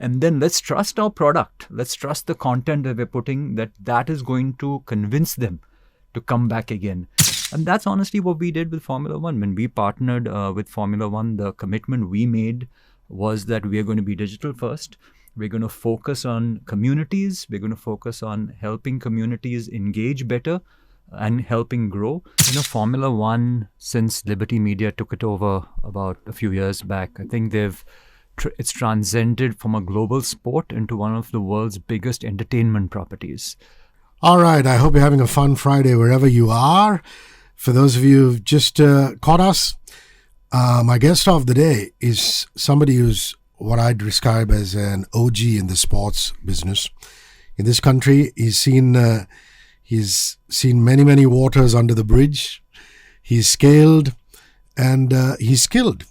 And then let's trust our product. Let's trust the content that we're putting, that is going to convince them to come back again. And that's honestly what we did with Formula One. When we partnered with Formula One, the commitment we made was that we are going to be digital first. We're going to focus on communities. We're going to focus on helping communities engage better and helping grow. Formula One, since Liberty Media took it over about a few years back, I think it's transcended from a global sport into one of the world's biggest entertainment properties. All right. I hope you're having a fun Friday wherever you are. For those of you who've just caught us, my guest of the day is somebody who's what I'd describe as an OG in the sports business. In this country, he's seen many, many waters under the bridge. He's scaled and he's skilled.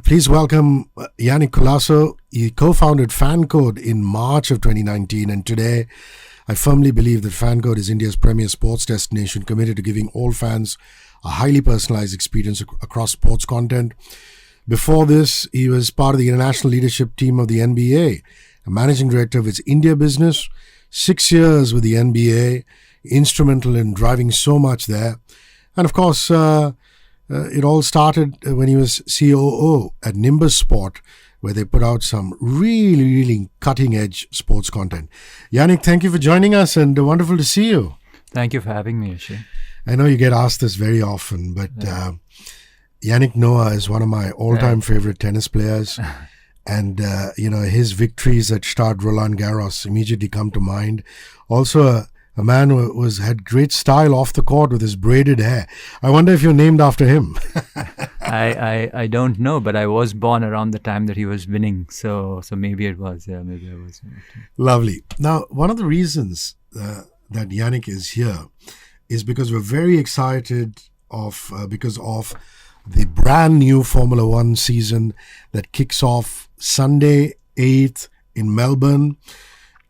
Please welcome Yannick Colaco. He co-founded FanCode in March of 2019, and today I firmly believe that FanCode is India's premier sports destination, committed to giving all fans a highly personalized experience across sports content. Before this, he was part of the international leadership team of the NBA, a managing director of its India business, 6 years with the NBA, instrumental in driving so much there. And of course, it all started when he was COO at Nimbus Sport, where they put out some really, really cutting-edge sports content. Yannick, thank you for joining us, and wonderful to see you. Thank you for having me, Hrishi. I know you get asked this very often, but Yannick Noah is one of my all-time favorite tennis players. And, his victories at Stade Roland Garros immediately come to mind. Also, a man who had great style off the court with his braided hair. I wonder if you're named after him. I don't know, but I was born around the time that he was winning. So maybe it was. Yeah, maybe I was. Lovely. Now, one of the reasons that Yannick is here is because we're very excited because of the brand new Formula One season that kicks off Sunday 8th in Melbourne.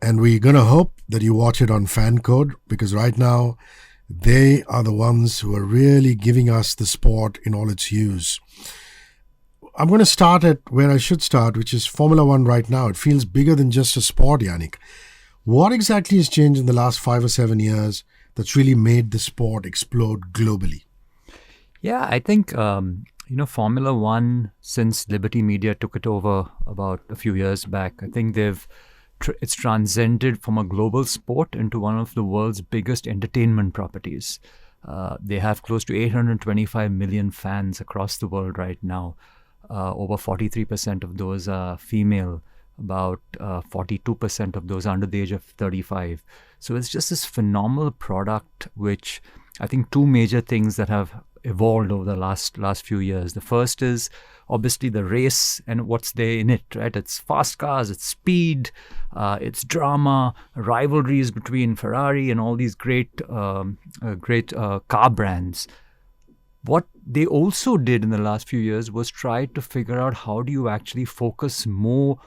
And we're going to hope that you watch it on FanCode, because right now they are the ones who are really giving us the sport in all its hues. I'm going to start at where I should start, which is Formula One right now. It feels bigger than just a sport, Yannick. What exactly has changed in the last 5 or 7 years that's really made the sport explode globally? Yeah, I think, Formula One, since Liberty Media took it over about a few years back, I think it's transcended from a global sport into one of the world's biggest entertainment properties. They have close to 825 million fans across the world right now. Over 43% of those are female, about 42% of those under the age of 35. So it's just this phenomenal product, which I think two major things that have evolved over the last few years. The first is obviously the race and what's there in it, right? It's fast cars, it's speed, it's drama, rivalries between Ferrari and all these great car brands. What they also did in the last few years was try to figure out how do you actually focus more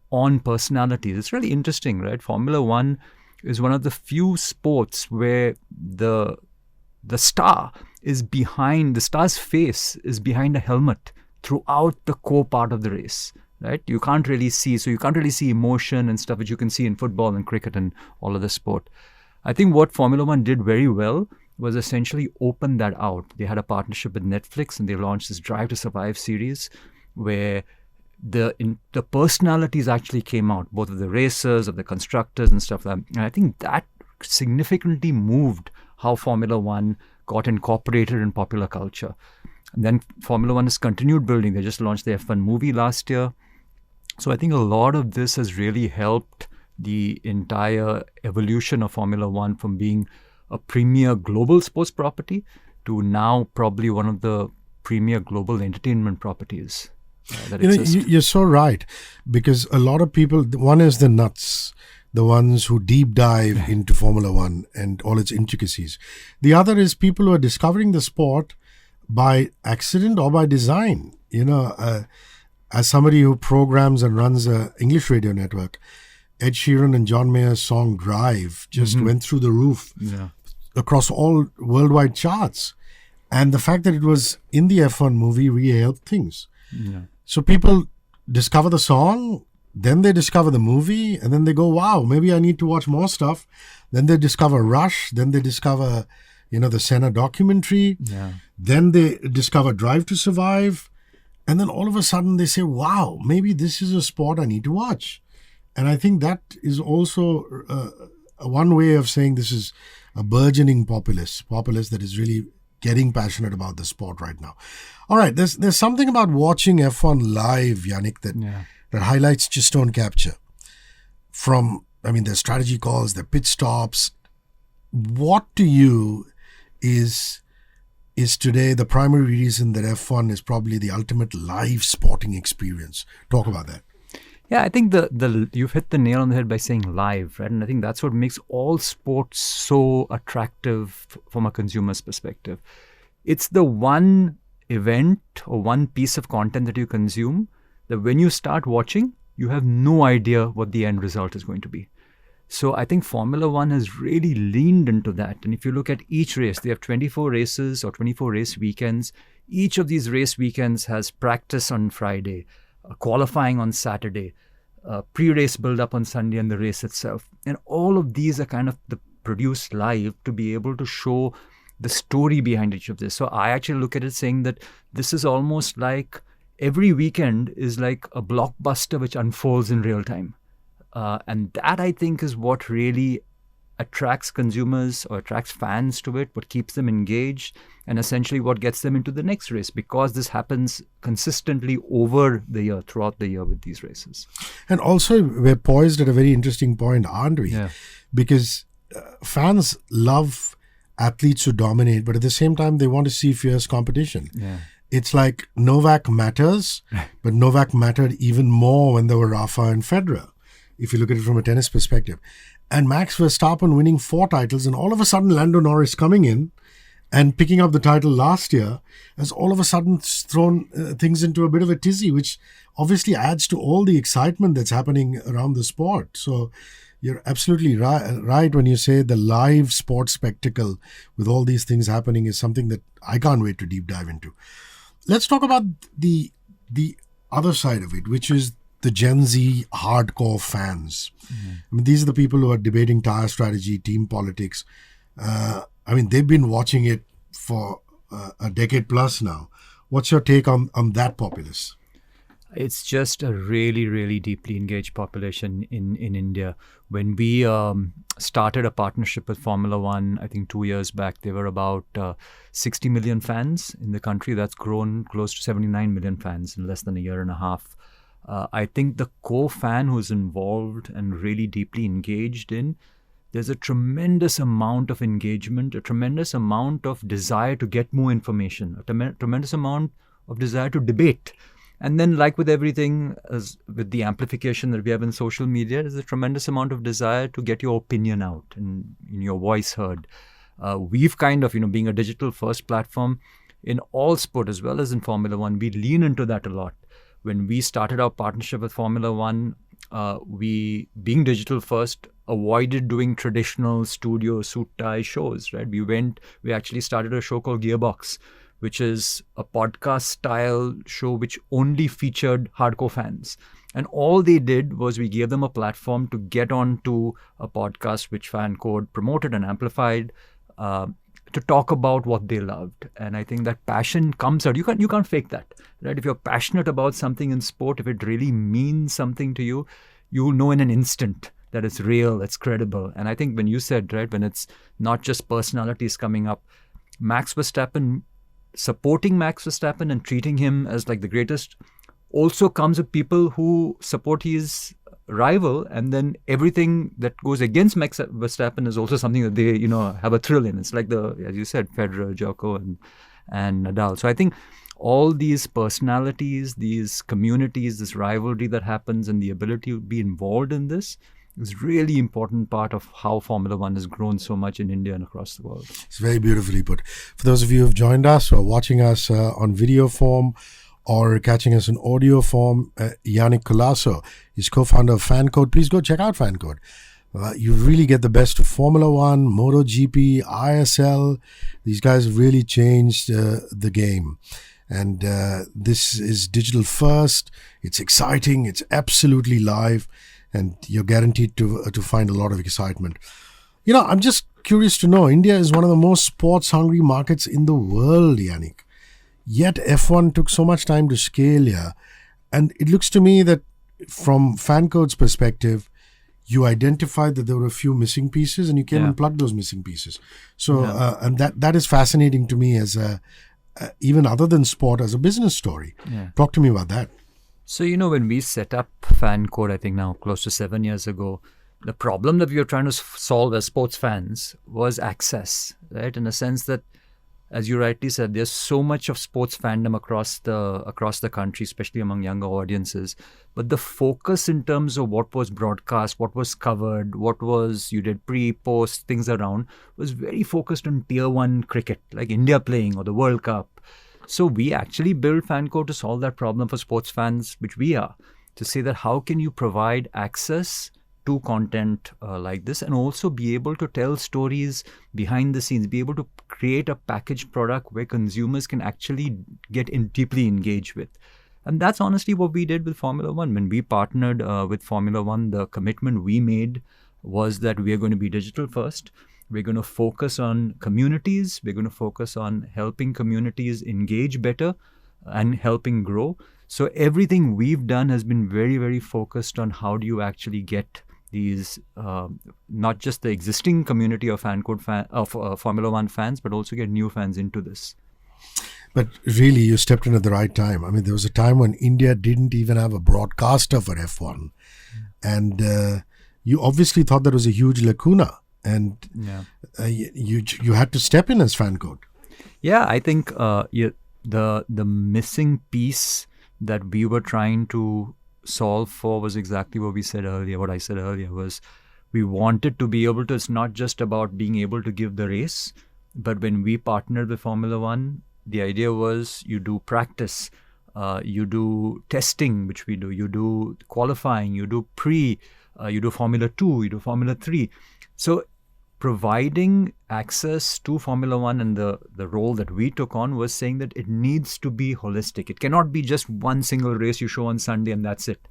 on personalities. It's really interesting, right? Formula One is one of the few sports where the star's face is behind a helmet throughout the core part of the race, right? You can't really see emotion and stuff, which you can see in football and cricket and all of the sport. I think what Formula One did very well was essentially open that out. They had a partnership with Netflix, and they launched this Drive to Survive series where the personalities actually came out, both of the racers, of the constructors and stuff like that. And I think that significantly moved how Formula One got incorporated in popular culture. And then Formula One has continued building. They just launched the F1 movie last year. So I think a lot of this has really helped the entire evolution of Formula One from being a premier global sports property to now probably one of the premier global entertainment properties that exist. You're so right, because a lot of people, one is the nuts, the ones who deep dive into Formula One and all its intricacies. The other is people who are discovering the sport by accident or by design. As somebody who programs and runs an English radio network, Ed Sheeran and John Mayer's song Drive just went through the roof across all worldwide charts. And the fact that it was in the F1 movie really helped things. Yeah. So people discover the song, Then they discover the movie, and then they go, wow, maybe I need to watch more stuff. Then they discover Rush. Then they discover, the Senna documentary. Yeah. Then they discover Drive to Survive. And then all of a sudden they say, wow, maybe this is a sport I need to watch. And I think that is also one way of saying this is a burgeoning populace that is really getting passionate about the sport right now. All right, there's something about watching F1 live, Yannick, that highlights just don't capture. Their strategy calls, their pit stops. What to you is today the primary reason that F1 is probably the ultimate live sporting experience? Talk about that. Yeah, I think you've hit the nail on the head by saying live, right? And I think that's what makes all sports so attractive from a consumer's perspective. It's the one event or one piece of content that you consume that when you start watching, you have no idea what the end result is going to be. So I think Formula One has really leaned into that. And if you look at each race, they have 24 races or 24 race weekends. Each of these race weekends has practice on Friday, qualifying on Saturday, pre-race build-up on Sunday, and the race itself. And all of these are kind of produced live to be able to show the story behind each of this. So I actually look at it saying that this is almost like every weekend is like a blockbuster which unfolds in real time. And that, I think, is what really attracts consumers or attracts fans to it, what keeps them engaged, and essentially what gets them into the next race, because this happens consistently over the year, throughout the year with these races. And also, we're poised at a very interesting point, aren't we? Yeah. Because fans love athletes who dominate, but at the same time, they want to see fierce competition. Yeah. It's like Novak matters, but Novak mattered even more when there were Rafa and Federer, if you look at it from a tennis perspective. And Max Verstappen winning 4 titles, and all of a sudden Lando Norris coming in and picking up the title last year has all of a sudden thrown things into a bit of a tizzy, which obviously adds to all the excitement that's happening around the sport. So you're absolutely right when you say the live sports spectacle with all these things happening is something that I can't wait to deep dive into. Let's talk about the other side of it, which is the Gen Z hardcore fans. Mm-hmm. I mean, these are the people who are debating tire strategy, team politics. They've been watching it for a decade plus now. What's your take on that populace? It's just a really, really deeply engaged population in India. When we started a partnership with Formula One, I think 2 years back, there were about 60 million fans in the country. That's grown close to 79 million fans in less than a year and a half. I think the co-fan who's involved and really deeply engaged in, there's a tremendous amount of engagement, a tremendous amount of desire to get more information, a tremendous amount of desire to debate. And then, like with everything, as with the amplification that we have in social media, there's a tremendous amount of desire to get your opinion out and your voice heard. We've kind of, being a digital-first platform in all sport as well as in Formula One, we lean into that a lot. When we started our partnership with Formula One, we, being digital first, avoided doing traditional studio suit tie shows, right? We actually started a show called Gearbox, which is a podcast style show which only featured hardcore fans. And all they did was we gave them a platform to get onto a podcast which FanCode promoted and amplified, to talk about what they loved. And I think that passion comes out. You can't fake that, right? If you're passionate about something in sport, if it really means something to you, you'll know in an instant that it's real, it's credible. And I think when you said, right, when it's not just personalities coming up, supporting Max Verstappen and treating him as like the greatest also comes with people who support his rival, and then everything that goes against Max Verstappen is also something that they, have a thrill in. It's like as you said, Federer, Djoko, and Nadal. So I think all these personalities, these communities, this rivalry that happens, and the ability to be involved in this is really important part of how Formula One has grown so much in India and across the world. It's very beautifully put. For those of you who have joined us or watching us on video form or catching us in audio form, Yannick Colaco is co-founder of FanCode. Please go check out FanCode. You really get the best of Formula One, MotoGP, ISL. These guys have really changed the game. And this is digital first. It's exciting. It's absolutely live. And you're guaranteed to find a lot of excitement. I'm just curious to know, India is one of the most sports-hungry markets in the world, Yannick. Yet F1 took so much time to scale here. And it looks to me that from FanCode's perspective, you identified that there were a few missing pieces and you came and plugged those missing pieces. So, and that is fascinating to me as even other than sport, as a business story. Yeah. Talk to me about that. So, when we set up FanCode, I think now close to 7 years ago, the problem that we were trying to solve as sports fans was access, right? In a sense that, as you rightly said, there's so much of sports fandom across the country, especially among younger audiences. But the focus in terms of what was broadcast, what was covered, you did pre, post, things around, was very focused on tier 1 cricket, like India playing or the World Cup. So we actually built FanCode to solve that problem for sports fans, which we are, to say that how can you provide access to content like this, and also be able to tell stories behind the scenes, be able to create a packaged product where consumers can actually get deeply engaged with. And that's honestly what we did with Formula One. When we partnered with Formula One, the commitment we made was that we are going to be digital first. We're going to focus on communities. We're going to focus on helping communities engage better and helping grow. So everything we've done has been very, very focused on how do you actually get these, not just the existing community of FanCode Formula One fans, but also get new fans into this. But really, you stepped in at the right time. I mean, there was a time when India didn't even have a broadcaster for F1. And you obviously thought that was a huge lacuna. And you had to step in as FanCode. Yeah, I think the missing piece that we were trying to solve for was exactly what I said earlier was we wanted to be able to, it's not just about being able to give the race, but when we partnered with Formula One, the idea was you do practice, you do testing, which we do, you do qualifying, you do you do Formula 2, you do Formula 3. So providing access to Formula One, and the role that we took on was saying that it needs to be holistic. It cannot be just one single race you show on Sunday and that's it.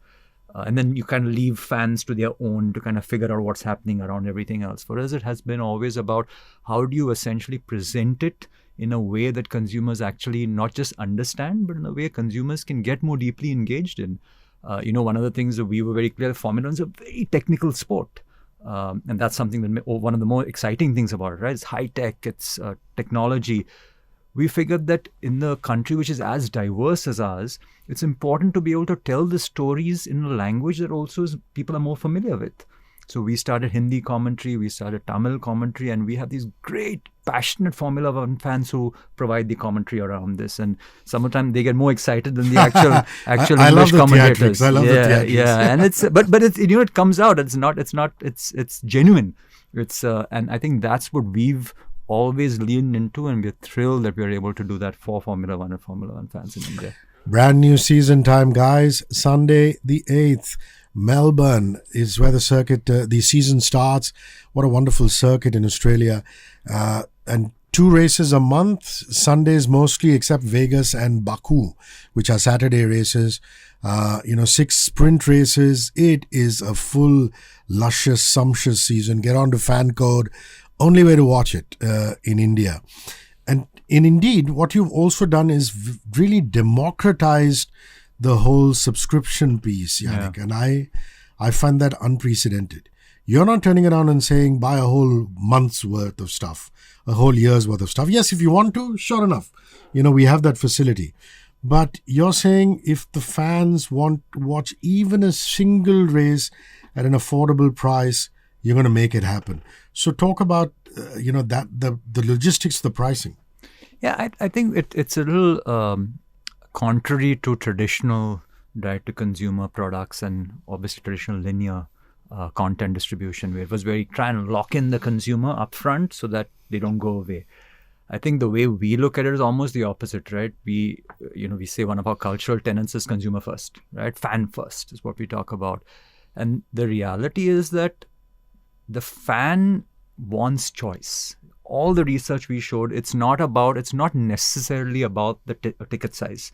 And then you kind of leave fans to their own to kind of figure out what's happening around everything else. For us, it has been always about how do you essentially present it in a way that consumers actually not just understand, but in a way consumers can get more deeply engaged in. One of the things that we were very clear, Formula One is a very technical sport. And that's something that one of the more exciting things about it, right? It's high tech, it's technology. We figured that in the country which is as diverse as ours, it's important to be able to tell the stories in a language that also people are more familiar with. So we started Hindi commentary, we started Tamil commentary, and we have these great, passionate Formula One fans who provide the commentary around this. And sometimes they get more excited than the actual English commentators. I love the theatrics. Yeah, and it's but it's it comes out. It's genuine. And I think that's what we've always leaned into, and we're thrilled that we're able to do that for Formula One and Formula One fans in India. Brand new season time, guys. Sunday the 8th. Melbourne is where the season starts. What a wonderful circuit in Australia. And 2 races a month, Sundays mostly, except Vegas and Baku, which are Saturday races. 6 sprint races. It is a full, luscious, sumptuous season. Get on to FanCode. Only way to watch it in India. And indeed, what you've also done is really democratized the whole subscription piece, Yannick. Yeah. And I find that unprecedented. You're not turning around and saying, buy a whole month's worth of stuff, a whole year's worth of stuff. Yes, if you want to, sure enough. We have that facility. But you're saying if the fans want to watch even a single race at an affordable price, you're going to make it happen. So talk about, the logistics, the pricing. Yeah, I think it's a little contrary to traditional direct-to-consumer products and obviously traditional linear content distribution, where it was very try and lock in the consumer upfront so that they don't go away. I think the way we look at it is almost the opposite, right? We say one of our cultural tenets is consumer first, right? Fan first is what we talk about. And the reality is that the fan wants choice. all the research we showed, it's not necessarily about the ticket size.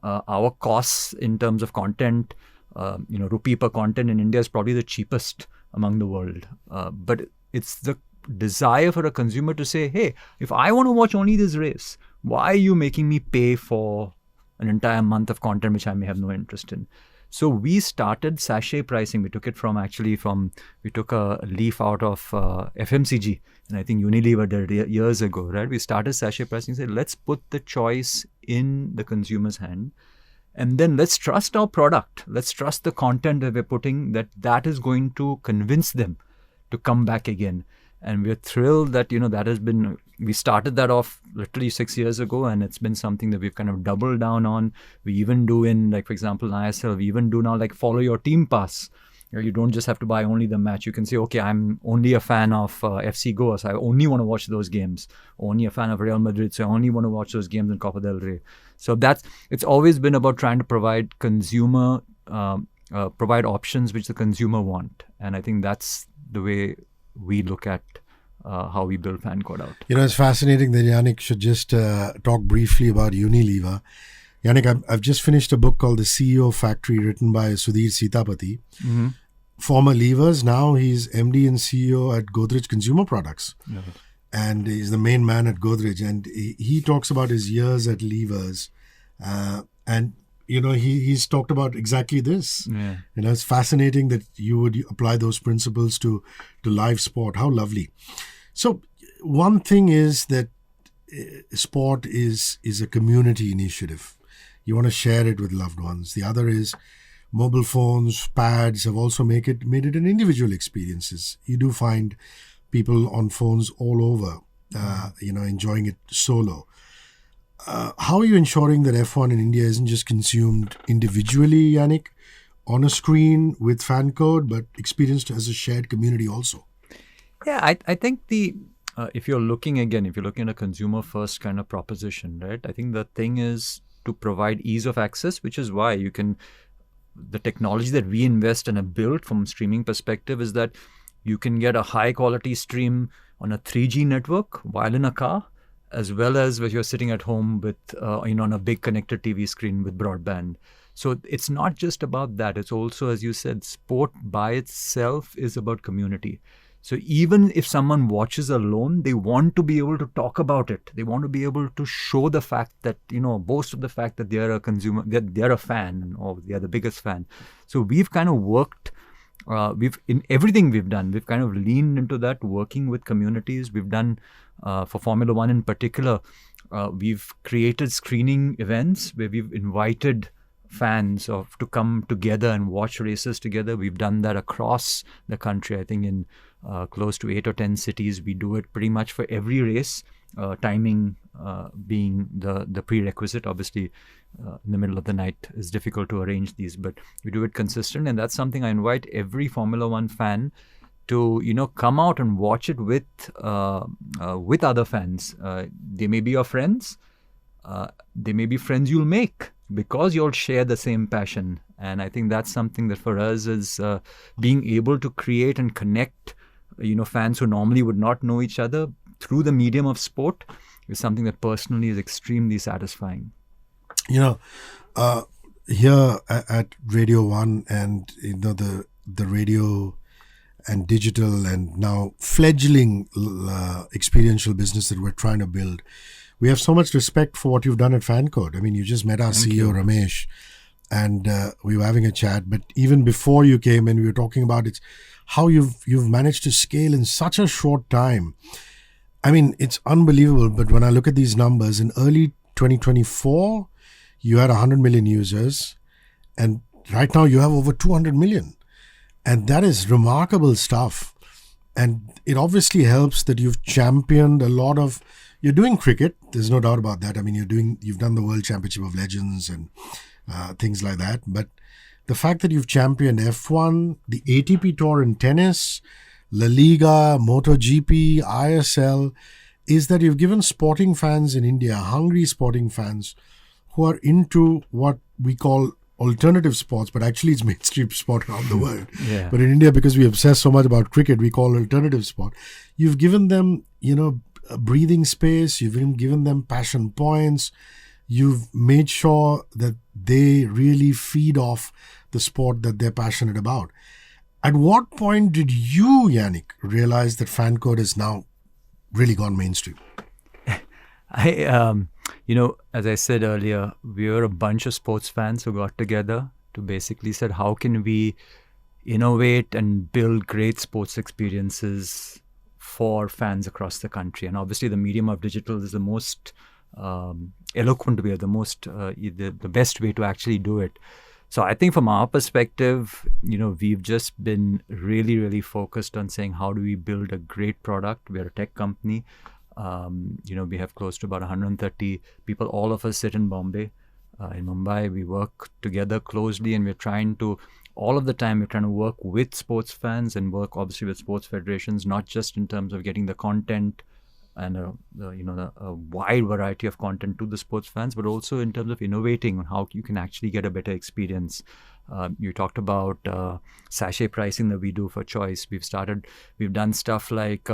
Our costs in terms of content, rupee per content in India is probably the cheapest among the world. But it's the desire for a consumer to say, hey, if I want to watch only this race, why are you making me pay for an entire month of content which I may have no interest in? So we started sachet pricing. We took a leaf out of FMCG, and I think Unilever did it years ago, right? We started sachet pricing, said, let's put the choice in the consumer's hand, and then let's trust our product. Let's trust the content that we're putting, that is going to convince them to come back again. And we're thrilled that, we started that off literally 6 years ago, and it's been something that we've kind of doubled down on. We even do for example, in ISL, we even do now follow your team pass. You don't just have to buy only the match. You can say, okay, I'm only a fan of FC Goa, so I only want to watch those games. Only a fan of Real Madrid, so I only want to watch those games in Copa del Rey. So it's always been about trying to provide provide options which the consumer want. And I think that's the way we look at how we build FanCode out. It's fascinating that Yannick should just talk briefly about Unilever. Yannick, I've just finished a book called The CEO Factory, written by Sudhir Sitapati. Mm-hmm. Former Levers, now he's MD and CEO at Godrej Consumer Products. Yeah. And he's the main man at Godrej. And he talks about his years at Levers. And he's talked about exactly this. Yeah. It's fascinating that you would apply those principles to live sport. How lovely. So one thing is that sport is a community initiative. You want to share it with loved ones. The other is mobile phones, pads have also made it an individual experiences. You do find people on phones all over, enjoying it solo. How are you ensuring that F1 in India isn't just consumed individually, Yannick, on a screen with FanCode, but experienced as a shared community also? Yeah, I think if you're looking at a consumer first kind of proposition, right? I think the thing is to provide ease of access, which is why the technology that we invest and have built from streaming perspective is that you can get a high quality stream on a 3G network while in a car, as well as when you're sitting at home with, on a big connected TV screen with broadband. So it's not just about that. It's also, as you said, sport by itself is about community. So even if someone watches alone, they want to be able to talk about it. They want to be able to show the fact that, boast of the fact that they're a consumer, that they're a fan, or they're the biggest fan. So we've kind of worked, in everything we've done, we've kind of leaned into that, working with communities. We've done, for Formula One in particular, we've created screening events where we've invited fans to come together and watch races together. We've done that across the country. I think in close to 8 or 10 cities, we do it pretty much for every race, timing being the prerequisite. Obviously, in the middle of the night is difficult to arrange these, but we do it consistent. And that's something I invite every Formula One fan to, come out and watch it with other fans. They may be your friends. They may be friends you'll make because you'll share the same passion. And I think that's something that for us is being able to create and connect, fans who normally would not know each other through the medium of sport is something that personally is extremely satisfying. Here at Radio 1 and, the radio and digital and now fledgling experiential business that we're trying to build, we have so much respect for what you've done at FanCode. I mean, you just met our CEO, Ramesh, and we were having a chat. But even before you came in, we were talking about how you've managed to scale in such a short time. I mean, it's unbelievable. But when I look at these numbers, in early 2024, you had 100 million users. And right now you have over 200 million. And that is remarkable stuff. And it obviously helps that you've championed a lot of... You're doing cricket. There's no doubt about that. I mean, you've done the World Championship of Legends and things like that. But the fact that you've championed F1, the ATP Tour in tennis, La Liga, MotoGP, ISL, is that you've given sporting fans in India, hungry sporting fans, who are into what we call alternative sports, but actually it's mainstream sport around the world. But in India, because we obsess so much about cricket, we call alternative sport. You've given them, a breathing space. You've even given them passion points. You've made sure that they really feed off the sport that they're passionate about. At what point did you, Yannick, realize that FanCode has now really gone mainstream? As I said earlier, we were a bunch of sports fans who got together to basically said, how can we innovate and build great sports experiences for fans across the country? And obviously the medium of digital is the most eloquent way, the best way to actually do it. So I think from our perspective, we've just been really, really focused on saying, how do we build a great product? We're a tech company. We have close to about 130 people. All of us sit in Bombay. In Mumbai, we work together closely, and we're trying to work with sports fans and work obviously with sports federations, not just in terms of getting the content and a wide variety of content to the sports fans, but also in terms of innovating on how you can actually get a better experience. You talked about sachet pricing that we do for choice. We've done stuff like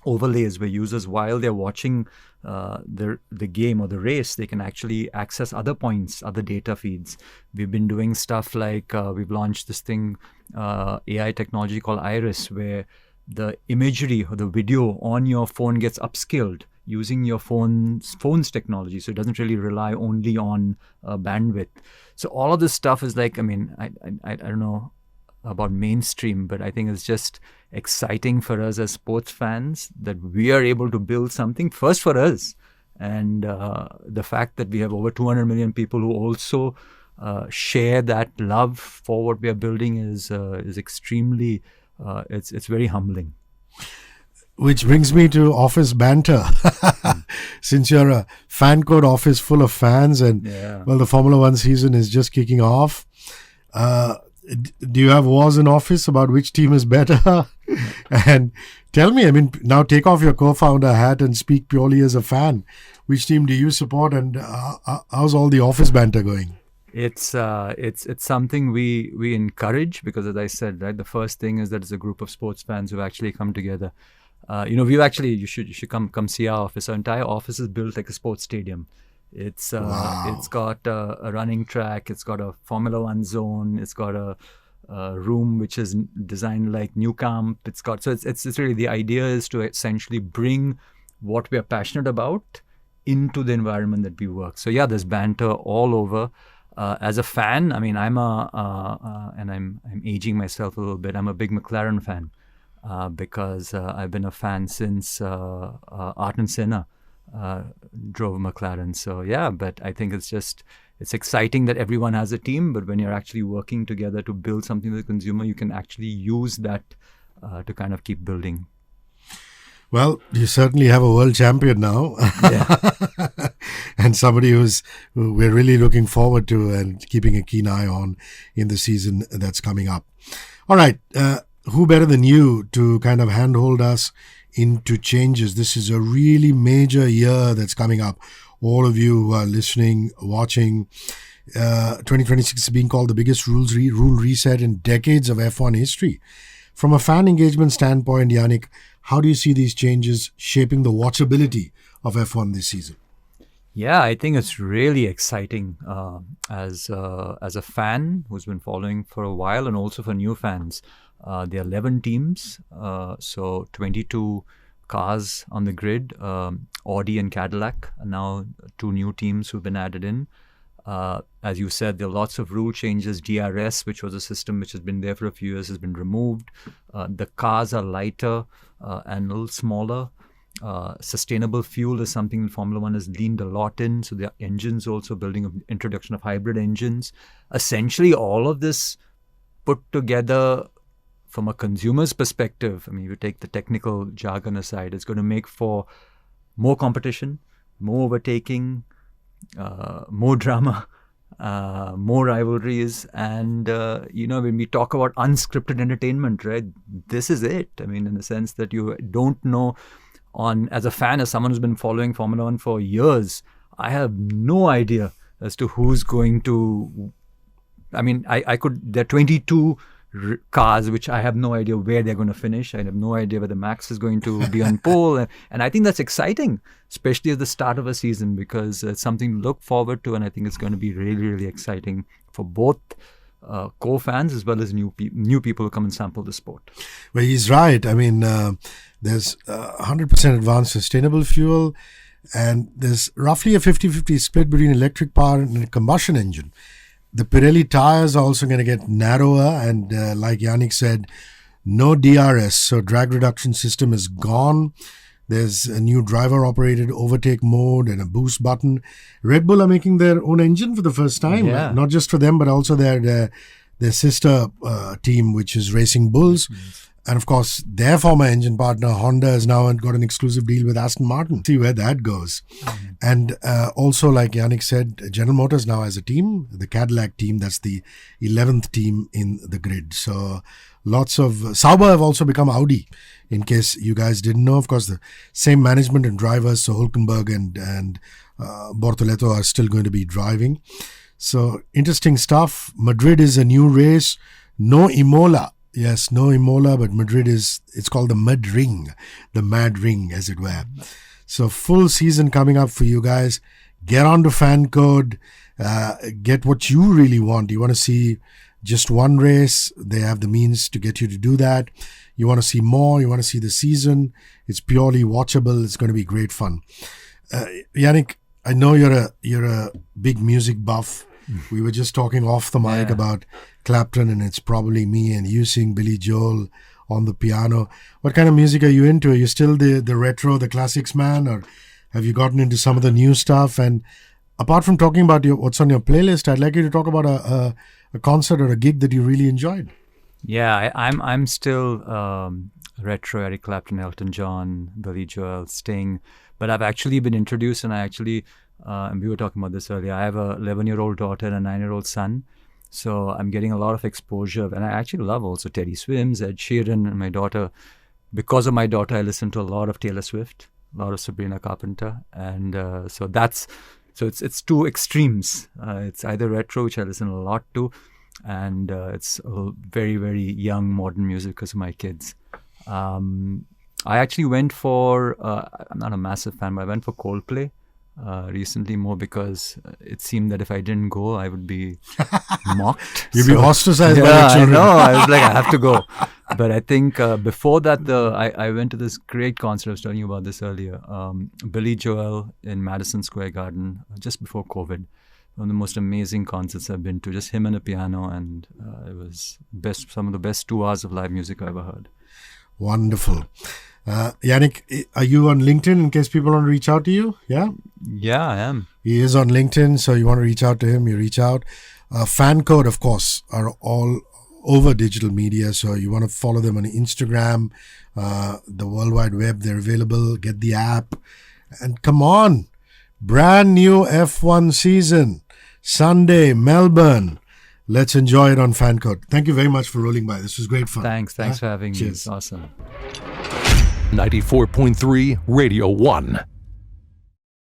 overlays where users, while they're watching the game or the race, they can actually access other points, other data feeds. We've been doing stuff like we've launched this thing, AI technology called Iris, where the imagery or the video on your phone gets upscaled using your phone's technology, so it doesn't really rely only on bandwidth. So all of this stuff is like, I don't know about mainstream, but I think it's just exciting for us as sports fans that we are able to build something first for us. And the fact that we have over 200 million people who also share that love for what we are building is extremely, it's very humbling. Which brings me to office banter. Since you're a FanCode office full of fans and, the Formula One season is just kicking off, do you have wars in office about which team is better? And tell me, now take off your co-founder hat and speak purely as a fan. Which team do you support, and how's all the office banter going? It's something we encourage, because as I said, right, the first thing is that it's a group of sports fans who actually come together. You should come see our office. Our entire office is built like a sports stadium. It's got a running track. It's got a Formula One zone. It's got a room which is designed like New Camp. It's really, the idea is to essentially bring what we are passionate about into the environment that we work. So there's banter all over. As a fan, and I'm aging myself a little bit. I'm a big McLaren fan because I've been a fan since Ayrton Senna drove McLaren. So but I think it's exciting that everyone has a team, but when you're actually working together to build something for the consumer, you can actually use that to kind of keep building. Well, you certainly have a world champion now. And somebody who we're really looking forward to and keeping a keen eye on in the season that's coming up. All right. Who better than you to kind of handhold us into changes? This is a really major year that's coming up. All of you who are listening, watching, 2026 is being called the biggest rule reset in decades of F1 history. From a fan engagement standpoint, Yannick, how do you see these changes shaping the watchability of F1 this season? Yeah, I think it's really exciting as a fan who's been following for a while, and also for new fans. There are 11 teams, so 22 cars on the grid. Audi and Cadillac are now two new teams who've been added in. As you said, there are lots of rule changes. DRS, which was a system which has been there for a few years, has been removed. The cars are lighter and a little smaller. Sustainable fuel is something that Formula One has leaned a lot in. So their engines also building an introduction of hybrid engines. Essentially, all of this put together from a consumer's perspective, if you take the technical jargon aside, it's going to make for more competition, more overtaking, more drama, more rivalries. And, when we talk about unscripted entertainment, right, this is it. In the sense that you don't know, as a fan, as someone who's been following Formula One for years, I have no idea as to who's going to, there are 22 cars, which I have no idea where they're going to finish. I have no idea whether Max is going to be on pole. And I think that's exciting, especially at the start of a season, because it's something to look forward to. And I think it's going to be really, really exciting for both core fans as well as new people who come and sample the sport. Well, he's right. I mean, there's 100% advanced sustainable fuel, and there's roughly a 50-50 split between electric power and a combustion engine. The Pirelli tires are also going to get narrower, and like Yannick said, no DRS, so drag reduction system is gone. There's a new driver-operated overtake mode and a boost button. Red Bull are making their own engine for the first time, not just for them, but also their sister team, which is Racing Bulls. And of course, their former engine partner, Honda, has now got an exclusive deal with Aston Martin. See where that goes. And also, like Yannick said, General Motors now has a team, the Cadillac team. That's the 11th team in the grid. So lots of... Sauber have also become Audi, in case you guys didn't know. Of course, the same management and drivers, so Hülkenberg and Bortoleto are still going to be driving. So interesting stuff. Madrid is a new race. No Imola. Yes, no Imola, but Madrid it's called the Mad Ring, as it were. So full season coming up for you guys. Get on to FanCode. Get what you really want. You want to see just one race. They have the means to get you to do that. You want to see more. You want to see the season. It's purely watchable. It's going to be great fun. Yannick, I know you're a big music buff. We were just talking off the mic about Clapton, and it's probably me and you sing Billy Joel on the piano. What kind of music are you into? Are you still the retro, the classics man, or have you gotten into some of the new stuff? And apart from talking about what's on your playlist, I'd like you to talk about a concert or a gig that you really enjoyed. Yeah, I'm still retro, Eric Clapton, Elton John, Billy Joel, Sting. But I've actually been introduced, and and we were talking about this earlier, I have a 11-year-old daughter and a 9-year-old son. So I'm getting a lot of exposure. And I actually love also Teddy Swims, Ed Sheeran, and my daughter. Because of my daughter, I listen to a lot of Taylor Swift, a lot of Sabrina Carpenter. And so it's two extremes. It's either retro, which I listen a lot to, and it's very, very young modern music because of my kids. I actually went for, I'm not a massive fan, but I went for Coldplay recently, more because it seemed that if I didn't go, I would be mocked. You'd be ostracized by your children. I know. I was like, I have to go. But I think before that, I went to this great concert. I was telling you about this earlier. Billy Joel in Madison Square Garden, just before COVID. One of the most amazing concerts I've been to. Just him and a piano, and it was some of the best 2 hours of live music I've ever heard. Wonderful. Yannick, are you on LinkedIn in case people want to reach out to you? Yeah? Yeah, I am. He is on LinkedIn, so you want to reach out to him, you reach out. FanCode, of course, are all over digital media, so you want to follow them on Instagram, the World Wide Web, they're available. Get the app. And come on, brand new F1 season, Sunday, Melbourne. Let's enjoy it on FanCode. Thank you very much for rolling by. This was great fun. Thanks for having me. Cheers. It's awesome. 94.3 Radio 1.